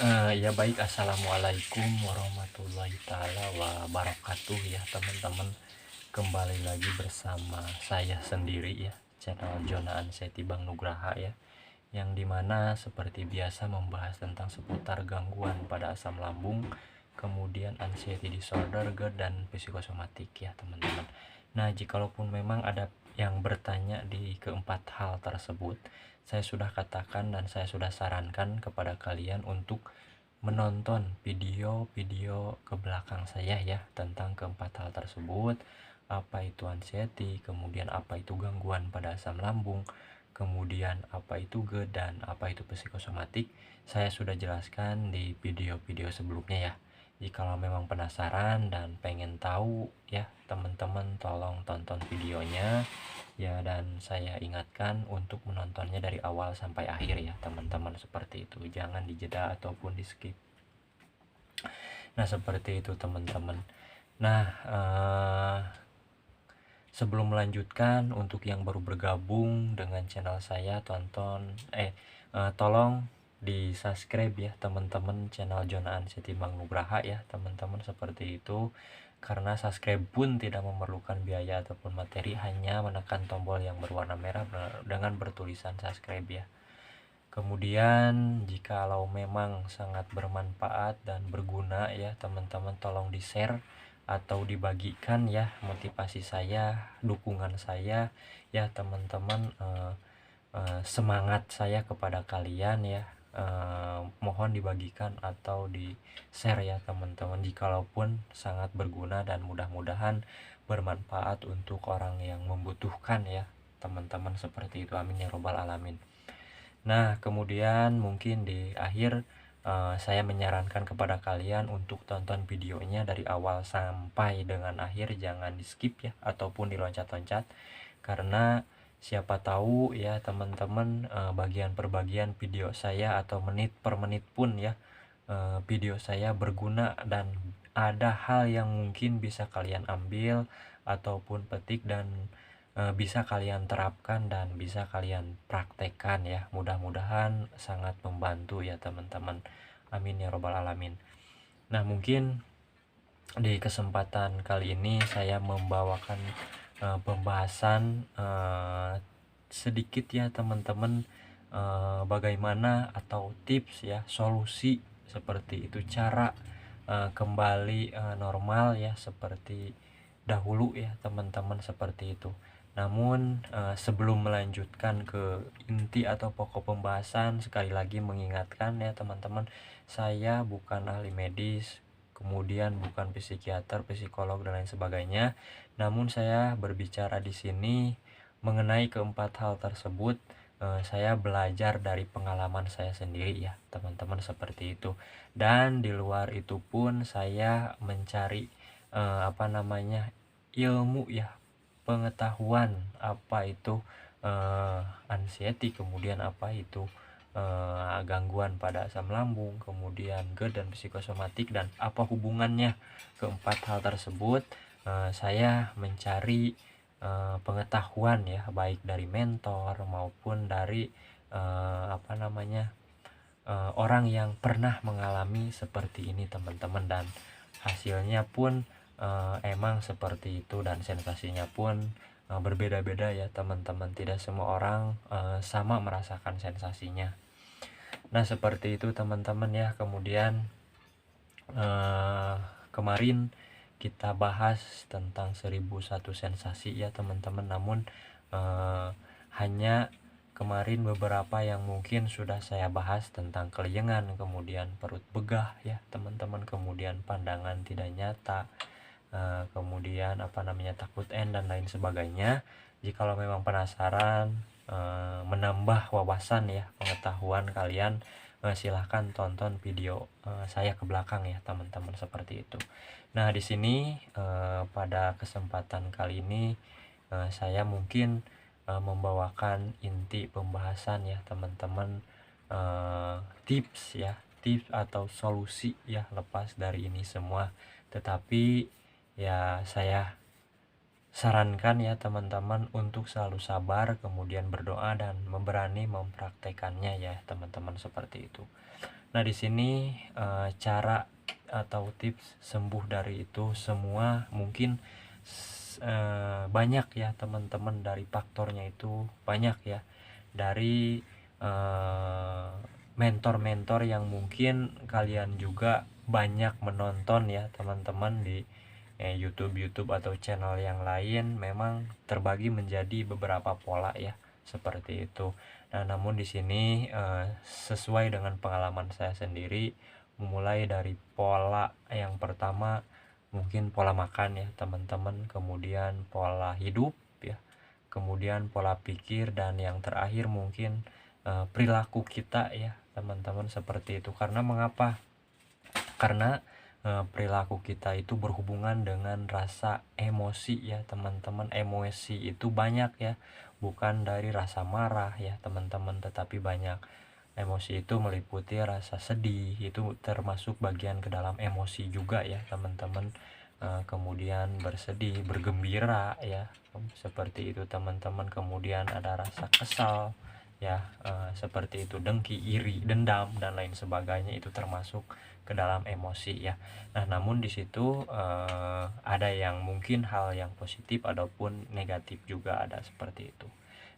Ya baik, assalamualaikum warahmatullahi taala wabarakatuh ya teman-teman. Kembali lagi bersama saya sendiri ya, channel Jonaan Seti Bang Nugraha ya, yang dimana seperti biasa membahas tentang seputar gangguan pada asam lambung, kemudian anxiety disorder, GERD, dan psikosomatik ya teman-teman. Nah, jikalaupun memang ada yang bertanya di keempat hal tersebut, saya sudah katakan dan saya sudah sarankan kepada kalian untuk menonton video-video ke belakang saya ya tentang keempat hal tersebut. Apa itu anxiety, kemudian apa itu gangguan pada asam lambung, kemudian apa itu GERD, dan apa itu psikosomatik. Saya sudah jelaskan di video-video sebelumnya ya. Jikalau memang penasaran dan pengen tahu ya teman-teman, tolong tonton videonya ya, dan saya ingatkan untuk menontonnya dari awal sampai akhir ya teman-teman, seperti itu, jangan dijeda ataupun di skip. Nah, seperti itu teman-teman. Nah, sebelum melanjutkan, untuk yang baru bergabung dengan channel saya, tolong di subscribe ya teman-teman, channel Jonaan Seti Bang Nugraha ya teman-teman, seperti itu. Karena subscribe pun tidak memerlukan biaya ataupun materi, hanya menekan tombol yang berwarna merah dengan bertulisan subscribe ya. Kemudian jikalau memang sangat bermanfaat dan berguna ya teman-teman, tolong di share atau dibagikan ya, motivasi saya, dukungan saya ya teman-teman, semangat saya kepada kalian ya. Mohon dibagikan atau di share ya teman-teman, jikalaupun sangat berguna dan mudah-mudahan bermanfaat untuk orang yang membutuhkan ya teman-teman, seperti itu, amin ya robbal alamin. Nah, kemudian mungkin di akhir saya menyarankan kepada kalian untuk tonton videonya dari awal sampai dengan akhir, jangan di skip ya ataupun diloncat-loncat, karena siapa tahu ya teman-teman, bagian per bagian video saya atau menit per menit pun ya, video saya berguna dan ada hal yang mungkin bisa kalian ambil ataupun petik dan bisa kalian terapkan dan bisa kalian praktekkan ya. Mudah-mudahan sangat membantu ya teman-teman, amin ya robbal alamin. Nah, mungkin di kesempatan kali ini saya membawakan pembahasan sedikit ya teman-teman, bagaimana atau tips ya, solusi seperti itu, cara kembali normal ya seperti dahulu ya teman-teman, seperti itu. Namun sebelum melanjutkan ke inti atau pokok pembahasan, sekali lagi mengingatkan ya teman-teman, saya bukan ahli medis, kemudian bukan psikiater, psikolog, dan lain sebagainya. Namun saya berbicara di sini mengenai keempat hal tersebut, saya belajar dari pengalaman saya sendiri ya teman-teman, seperti itu. Dan di luar itu pun saya mencari ilmu ya, pengetahuan apa itu anxiety, kemudian apa itu gangguan pada asam lambung, kemudian GERD dan psikosomatik, dan apa hubungannya keempat hal tersebut. Saya mencari pengetahuan ya, baik dari mentor maupun dari orang yang pernah mengalami seperti ini teman-teman, dan hasilnya pun emang seperti itu, dan sensasinya pun berbeda-beda ya teman-teman, tidak semua orang sama merasakan sensasinya. Nah, seperti itu teman-teman ya. Kemudian kemarin kita bahas tentang 1001 sensasi ya teman-teman, namun hanya kemarin beberapa yang mungkin sudah saya bahas tentang keliengan, kemudian perut begah ya teman-teman, kemudian pandangan tidak nyata, kemudian takut dan lain sebagainya. Jikalau memang penasaran menambah wawasan ya, pengetahuan kalian, silahkan tonton video saya ke belakang ya teman-teman, seperti itu. Nah, di sini pada kesempatan kali ini saya mungkin membawakan inti pembahasan ya teman-teman, tips ya, tips atau solusi ya lepas dari ini semua. Tetapi ya saya sarankan ya teman-teman untuk selalu sabar, kemudian berdoa dan berani mempraktekannya ya teman-teman, seperti itu. Nah, di sini cara atau tips sembuh dari itu semua mungkin banyak ya teman-teman, dari faktornya itu banyak ya, dari mentor-mentor yang mungkin kalian juga banyak menonton ya teman-teman di YouTube atau channel yang lain. Memang terbagi menjadi beberapa pola ya, seperti itu. Nah, namun di sini sesuai dengan pengalaman saya sendiri, memulai dari pola yang pertama mungkin pola makan ya teman-teman, kemudian pola hidup ya, kemudian pola pikir, dan yang terakhir mungkin perilaku kita ya teman-teman, seperti itu. Karena mengapa? Karena perilaku kita itu berhubungan dengan rasa emosi ya teman-teman. Emosi itu banyak ya, bukan dari rasa marah ya teman-teman, tetapi banyak. Emosi itu meliputi rasa sedih, itu termasuk bagian ke dalam emosi juga ya teman-teman. Kemudian bersedih, bergembira ya, seperti itu teman-teman. Kemudian ada rasa kesal ya, seperti itu, dengki, iri, dendam, dan lain sebagainya, itu termasuk ke dalam emosi ya. Nah, namun di situ ada yang mungkin hal yang positif ataupun negatif juga ada, seperti itu.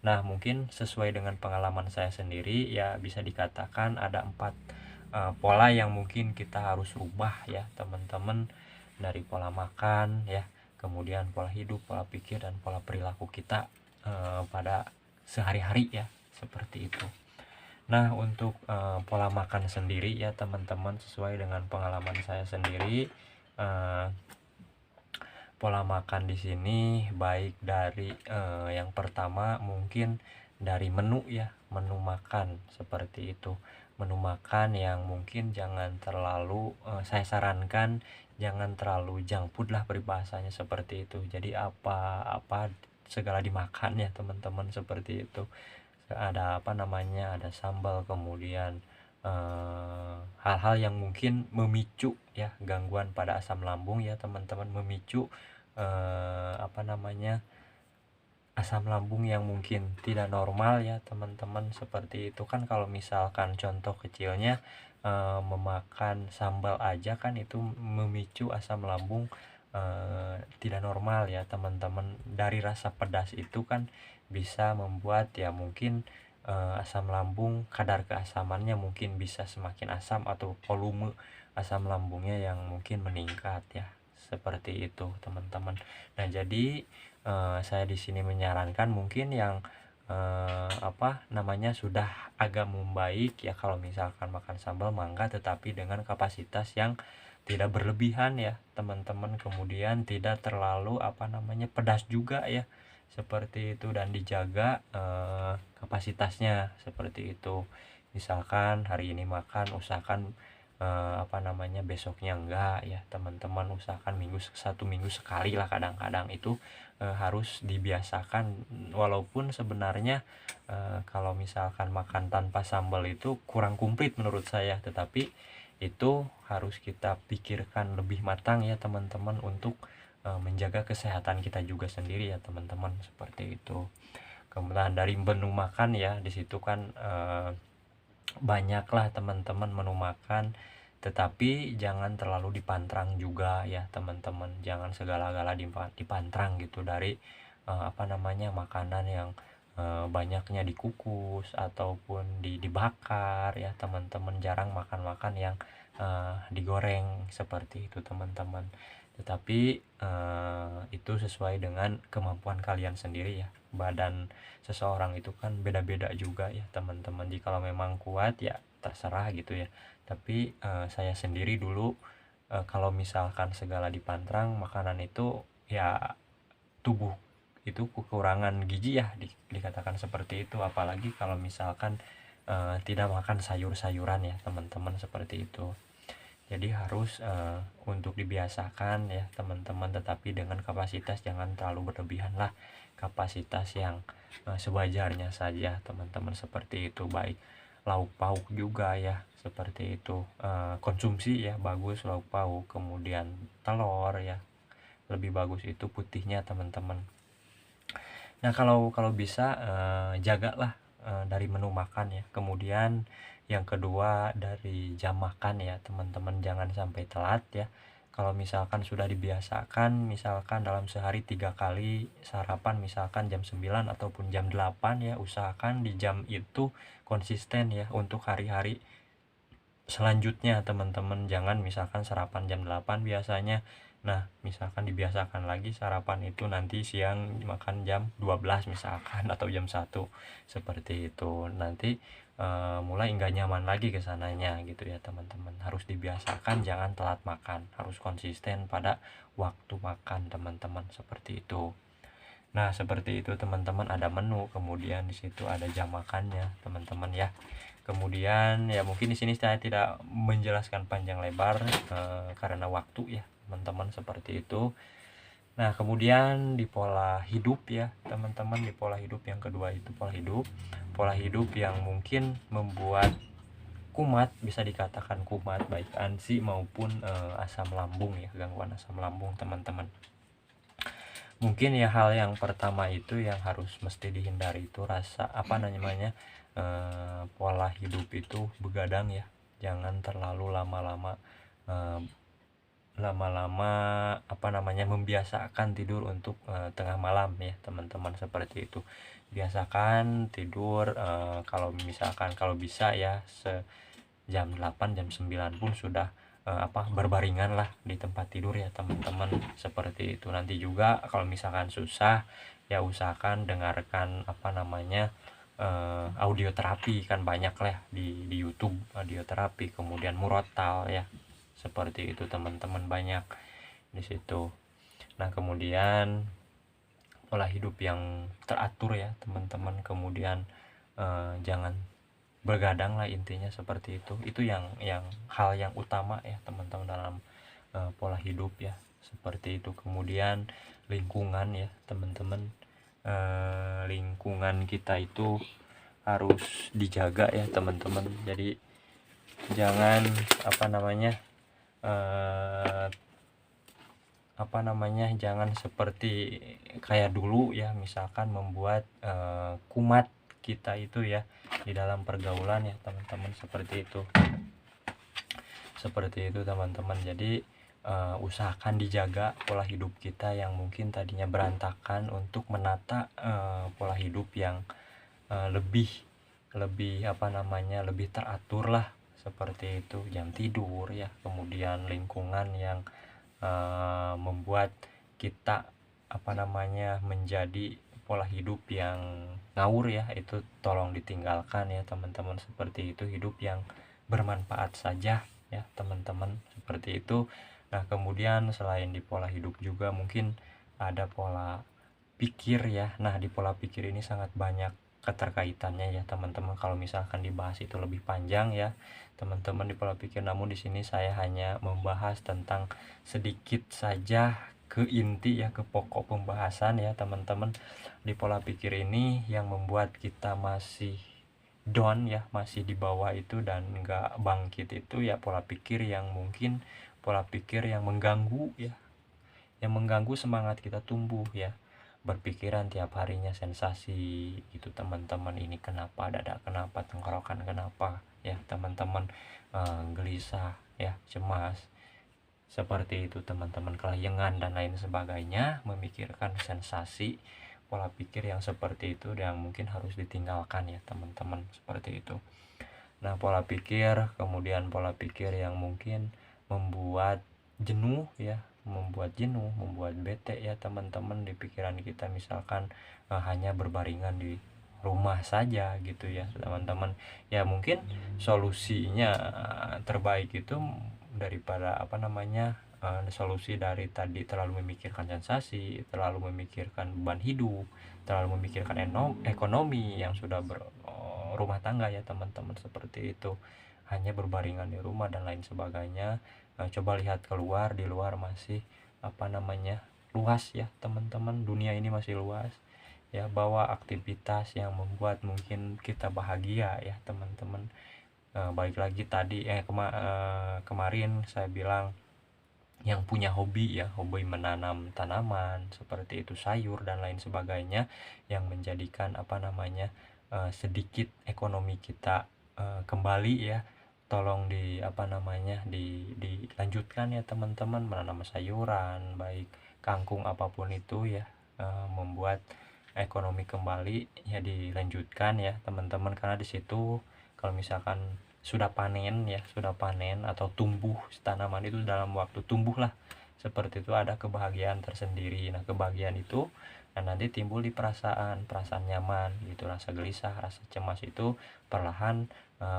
Nah, mungkin sesuai dengan pengalaman saya sendiri ya, bisa dikatakan ada 4 pola yang mungkin kita harus rubah ya teman-teman, dari pola makan ya, kemudian pola hidup, pola pikir, dan pola perilaku kita pada sehari-hari ya, seperti itu. Nah, untuk pola makan sendiri ya teman-teman, sesuai dengan pengalaman saya sendiri, pola makan di sini baik dari yang pertama mungkin dari menu ya, menu makan, seperti itu. Menu makan yang mungkin jangan terlalu saya sarankan jangan terlalu junk food lah peribahasanya, seperti itu. Jadi apa segala dimakan ya teman-teman, seperti itu. Ada apa namanya, ada sambal, kemudian hal-hal yang mungkin memicu ya gangguan pada asam lambung ya teman-teman, memicu apa namanya, asam lambung yang mungkin tidak normal ya teman-teman, seperti itu. Kan kalau misalkan contoh kecilnya memakan sambal aja kan itu memicu asam lambung tidak normal ya teman-teman. Dari rasa pedas itu kan bisa membuat ya mungkin asam lambung, kadar keasamannya mungkin bisa semakin asam, atau volume asam lambungnya yang mungkin meningkat ya, seperti itu teman-teman. Nah, jadi saya di sini menyarankan mungkin yang apa namanya, sudah agak membaik ya, kalau misalkan makan sambal mangga, tetapi dengan kapasitas yang tidak berlebihan ya teman-teman, kemudian tidak terlalu apa namanya, pedas juga ya, seperti itu, dan dijaga kapasitasnya, seperti itu. Misalkan hari ini makan, usahakan apa namanya, besoknya enggak ya teman-teman. Usahakan satu minggu sekali lah, kadang-kadang itu harus dibiasakan. Walaupun sebenarnya kalau misalkan makan tanpa sambal itu kurang komplit menurut saya, tetapi itu harus kita pikirkan lebih matang ya teman-teman, untuk menjaga kesehatan kita juga sendiri ya teman-teman, seperti itu. Kemudian dari menu makan ya, di situ kan banyaklah teman-teman menu makan, tetapi jangan terlalu dipantrang juga ya teman-teman. Jangan segala-gala dipantrang gitu, dari apa namanya, makanan yang banyaknya dikukus ataupun dibakar ya teman-teman. Jarang makan-makan yang digoreng, seperti itu teman-teman. Tetapi itu sesuai dengan kemampuan kalian sendiri ya. Badan seseorang itu kan beda-beda juga ya teman-teman. Jadi kalau memang kuat ya terserah gitu ya. Tapi saya sendiri dulu kalau misalkan segala dipantrang makanan itu ya, tubuh itu kekurangan gizi ya, dikatakan seperti itu. Apalagi kalau misalkan tidak makan sayur-sayuran ya teman-teman, seperti itu. Jadi harus untuk dibiasakan ya teman-teman, tetapi dengan kapasitas jangan terlalu berlebihan lah, kapasitas yang sewajarnya saja teman-teman, seperti itu. Baik lauk pauk juga ya, seperti itu. Konsumsi ya bagus lauk pauk, kemudian telur ya, lebih bagus itu putihnya teman-teman. Nah, kalau bisa jagalah dari menu makan ya. Kemudian Yang kedua dari jam makan ya teman-teman, jangan sampai telat ya. Kalau misalkan sudah dibiasakan, misalkan dalam sehari 3 kali sarapan, misalkan jam 9 ataupun jam 8 ya, usahakan di jam itu konsisten ya untuk hari-hari selanjutnya teman-teman. Jangan misalkan sarapan jam 8 biasanya, nah misalkan dibiasakan lagi sarapan itu nanti siang makan jam 12 misalkan atau jam 1 seperti itu, nanti mulai nggak nyaman lagi ke sananya gitu ya teman-teman. Harus dibiasakan, jangan telat makan, harus konsisten pada waktu makan teman-teman, seperti itu. Nah seperti itu teman-teman, ada menu, kemudian di situ ada jam makannya teman-teman ya. Kemudian ya mungkin di sini saya tidak menjelaskan panjang lebar karena waktu ya teman-teman, seperti itu. Nah kemudian di pola hidup ya teman-teman, di pola hidup yang kedua itu pola hidup yang mungkin membuat kumat, bisa dikatakan kumat baik ANSI maupun asam lambung ya, gangguan asam lambung teman-teman. Mungkin ya hal yang pertama itu yang harus mesti dihindari itu rasa pola hidup itu begadang ya. Jangan terlalu lama-lama membiasakan tidur untuk tengah malam ya teman-teman, seperti itu. Biasakan tidur kalau misalkan kalau bisa ya jam 8 jam 9 pun sudah berbaringan lah di tempat tidur ya teman-teman, seperti itu. Nanti juga kalau misalkan susah ya usahakan dengarkan audio terapi, kan banyak lah di YouTube audio terapi, kemudian murotal ya, seperti itu teman-teman, banyak di situ. Nah kemudian pola hidup yang teratur ya teman-teman, kemudian jangan bergadang lah intinya, seperti itu yang hal yang utama ya teman-teman dalam pola hidup ya, seperti itu. Kemudian lingkungan ya teman-teman, lingkungan kita itu harus dijaga ya teman-teman. Jadi jangan jangan seperti kayak dulu ya, misalkan membuat kumat kita itu ya di dalam pergaulan ya teman-teman, seperti itu teman-teman. Jadi usahakan dijaga pola hidup kita yang mungkin tadinya berantakan, untuk menata pola hidup yang lebih lebih teratur lah, seperti itu. Jam tidur ya, kemudian lingkungan yang membuat kita menjadi pola hidup yang ngawur ya, itu tolong ditinggalkan ya teman-teman, seperti itu. Hidup yang bermanfaat saja ya teman-teman, seperti itu. Nah kemudian selain di pola hidup juga mungkin ada pola pikir ya. Nah di pola pikir ini sangat banyak keterkaitannya ya teman-teman, kalau misalkan dibahas itu lebih panjang ya teman-teman di pola pikir. Namun di sini saya hanya membahas tentang sedikit saja ke inti ya, ke pokok pembahasan ya teman-teman. Di pola pikir ini yang membuat kita masih down ya, masih di bawah itu dan enggak bangkit itu ya, pola pikir yang mungkin pola pikir yang mengganggu ya, yang mengganggu semangat kita tumbuh ya. Berpikiran tiap harinya sensasi gitu teman-teman, ini kenapa, dada kenapa, tenggorokan kenapa ya teman-teman, gelisah ya, cemas, seperti itu teman-teman, kelayangan dan lain sebagainya. Memikirkan sensasi, pola pikir yang seperti itu yang mungkin harus ditinggalkan ya teman-teman, seperti itu. Nah pola pikir, kemudian pola pikir yang mungkin membuat jenuh ya, membuat bete ya teman-teman di pikiran kita, misalkan hanya berbaringan di rumah saja gitu ya teman-teman. Ya mungkin solusinya terbaik itu daripada solusi dari tadi terlalu memikirkan sensasi, terlalu memikirkan beban hidup, terlalu memikirkan ekonomi yang sudah rumah tangga ya teman-teman, seperti itu. Hanya berbaringan di rumah dan lain sebagainya. Coba lihat keluar, di luar masih luas ya teman-teman, dunia ini masih luas ya. Bawa aktivitas yang membuat mungkin kita bahagia ya teman-teman. Balik lagi tadi kemarin saya bilang yang punya hobi ya, hobi menanam tanaman seperti itu, sayur dan lain sebagainya, yang menjadikan sedikit ekonomi kita kembali ya, tolong dilanjutkan ya teman-teman, menanam sayuran baik kangkung apapun itu ya, membuat ekonomi kembali ya, dilanjutkan ya teman-teman, karena di situ kalau misalkan sudah panen atau tumbuh tanaman itu, dalam waktu tumbuh lah seperti itu, ada kebahagiaan tersendiri. Nah kebahagiaan itu nanti timbul di perasaan nyaman gitu, rasa gelisah, rasa cemas itu perlahan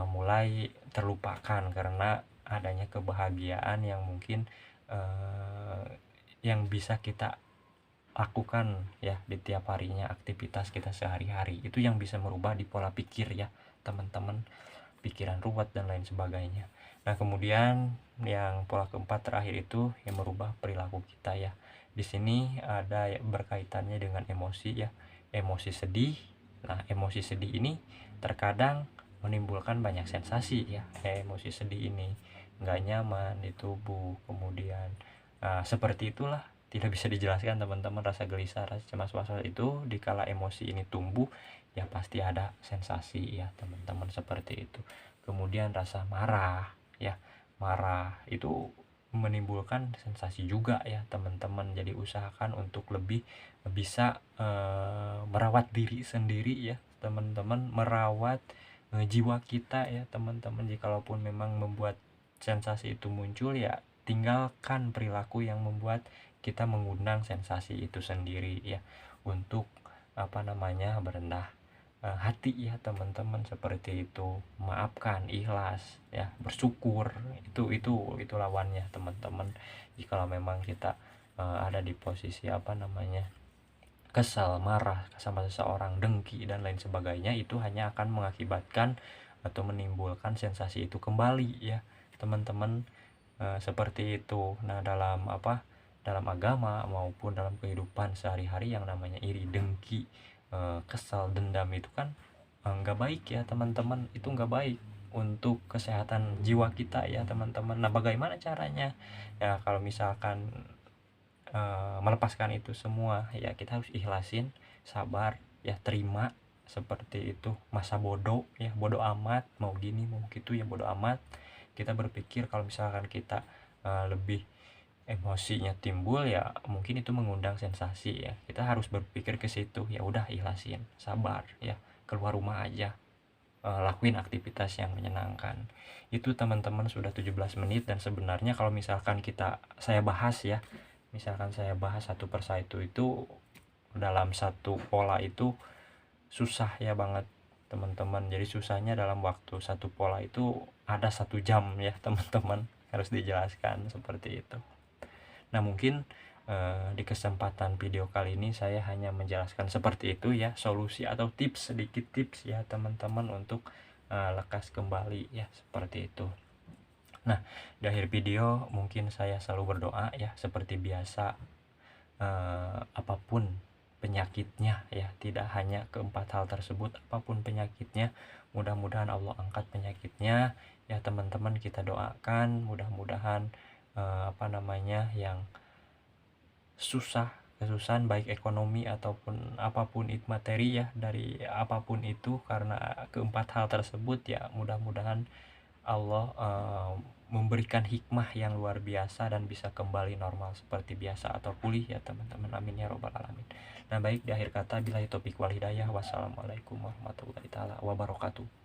mulai terlupakan karena adanya kebahagiaan yang mungkin yang bisa kita lakukan ya di tiap harinya, aktivitas kita sehari-hari itu yang bisa merubah di pola pikir ya teman-teman, pikiran ruwet dan lain sebagainya. Nah kemudian yang pola keempat terakhir itu yang merubah perilaku kita ya. Di sini ada berkaitannya dengan emosi ya, emosi sedih. Nah emosi sedih ini terkadang menimbulkan banyak sensasi ya. Emosi sedih ini nggak nyaman di tubuh, kemudian seperti itulah, tidak bisa dijelaskan teman-teman. Rasa gelisah, rasa cemas, was-was itu dikala emosi ini tumbuh ya pasti ada sensasi ya teman-teman, seperti itu. Kemudian rasa marah ya, marah itu menimbulkan sensasi juga ya teman-teman. Jadi usahakan untuk lebih bisa merawat diri sendiri ya teman-teman, merawat jiwa kita ya teman-teman. Jikalaupun memang membuat sensasi itu muncul ya, tinggalkan perilaku yang membuat kita mengundang sensasi itu sendiri ya, untuk berendah hati ya teman-teman, seperti itu. Maafkan, ikhlas ya, bersyukur, itu lawannya teman-teman. Jika memang kita ada di posisi kesal, marah sama seseorang, dengki dan lain sebagainya, itu hanya akan mengakibatkan atau menimbulkan sensasi itu kembali ya teman-teman, seperti itu. Nah dalam agama maupun dalam kehidupan sehari-hari, yang namanya iri, dengki, kesal, dendam itu kan nggak baik ya teman-teman. Itu nggak baik untuk kesehatan jiwa kita ya teman-teman. Nah bagaimana caranya ya, kalau misalkan melepaskan itu semua ya, kita harus ikhlasin, sabar ya, terima seperti itu. Masa bodoh ya, bodoh amat, mau gini mau gitu ya, bodoh amat. Kita berpikir kalau misalkan kita lebih emosinya timbul ya, mungkin itu mengundang sensasi ya, kita harus berpikir ke situ. Ya udah, ikhlasin, sabar ya, keluar rumah aja, lakuin aktivitas yang menyenangkan. Itu teman-teman, sudah 17 menit. Dan sebenarnya kalau misalkan saya bahas satu persatu itu dalam satu pola itu susah ya banget teman-teman. Jadi susahnya dalam waktu satu pola itu ada 1 jam ya teman-teman, harus dijelaskan seperti itu. Nah mungkin di kesempatan video kali ini saya hanya menjelaskan seperti itu ya, solusi atau sedikit tips ya teman-teman, untuk lekas kembali ya, seperti itu. Nah di akhir video mungkin saya selalu berdoa ya, seperti biasa, apapun penyakitnya ya, tidak hanya keempat hal tersebut, apapun penyakitnya, mudah-mudahan Allah angkat penyakitnya ya teman-teman. Kita doakan mudah-mudahan yang kesusahan baik ekonomi ataupun apapun itu, materi ya, dari apapun itu, karena keempat hal tersebut ya, mudah-mudahan Allah memberikan hikmah yang luar biasa dan bisa kembali normal seperti biasa atau pulih ya teman-teman, amin ya robbal alamin. Nah baik, di akhir kata billahi taufiq wal hidayah, wassalamualaikum warahmatullahi taala wabarakatuh.